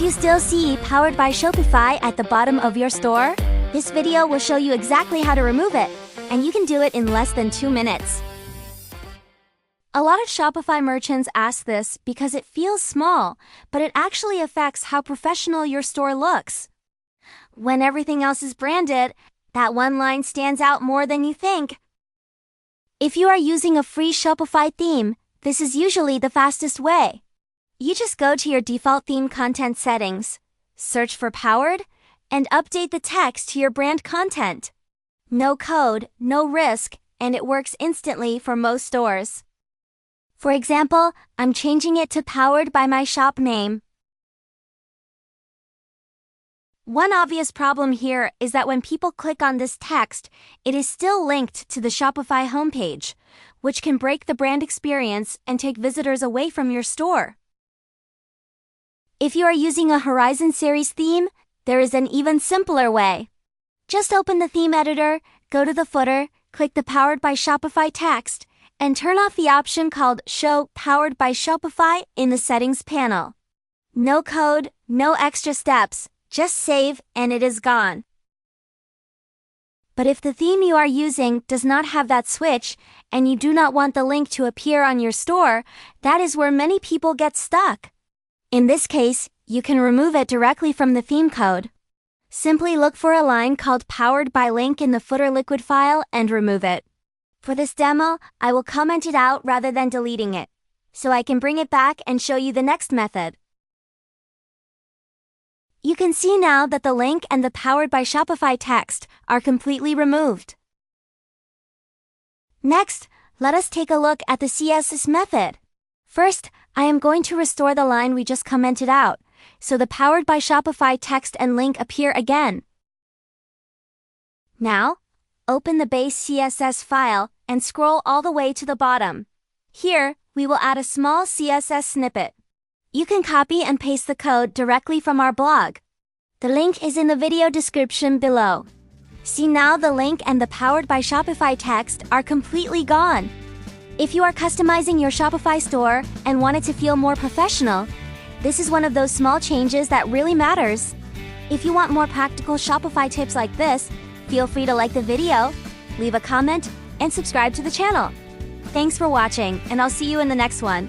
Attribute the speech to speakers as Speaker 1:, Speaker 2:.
Speaker 1: If you still see "Powered by Shopify" at the bottom of your store, this video will show you exactly how to remove it, and you can do it in less than 2 minutes. A lot of Shopify merchants ask this because it feels small, but it actually affects how professional your store looks. When everything else is branded, that one line stands out more than you think. If you are using a free Shopify theme, this is usually the fastest way. You just go to your default theme content settings, search for "Powered," and update the text to your brand content. No code, no risk, and it works instantly for most stores. For example, I'm changing it to "Powered by my shop name." One obvious problem here is that when people click on this text, it is still linked to the Shopify homepage, which can break the brand experience and take visitors away from your store. If you are using a Horizon series theme, there is an even simpler way. Just open the theme editor, go to the footer, click the "Powered by Shopify" text, and turn off the option called "Show Powered by Shopify" in the settings panel. No code, no extra steps, just save and it is gone. But if the theme you are using does not have that switch, and you do not want the link to appear on your store, that is where many people get stuck. In this case, you can remove it directly from the theme code. Simply look for a line called "Powered by" link in the footer liquid file and remove it. For this demo, I will comment it out rather than deleting it, so I can bring it back and show you the next method. You can see now that the link and the "Powered by Shopify" text are completely removed. Next, let us take a look at the CSS method. First, I am going to restore the line we just commented out, so the "Powered by Shopify" text and link appear again. Now, open the base CSS file and scroll all the way to the bottom. Here, we will add a small CSS snippet. You can copy and paste the code directly from our blog. The link is in the video description below. See, now the link and the "Powered by Shopify" text are completely gone. If you are customizing your Shopify store and want it to feel more professional, this is one of those small changes that really matters. If you want more practical Shopify tips like this, feel free to like the video, leave a comment, and subscribe to the channel. Thanks for watching, and I'll see you in the next one.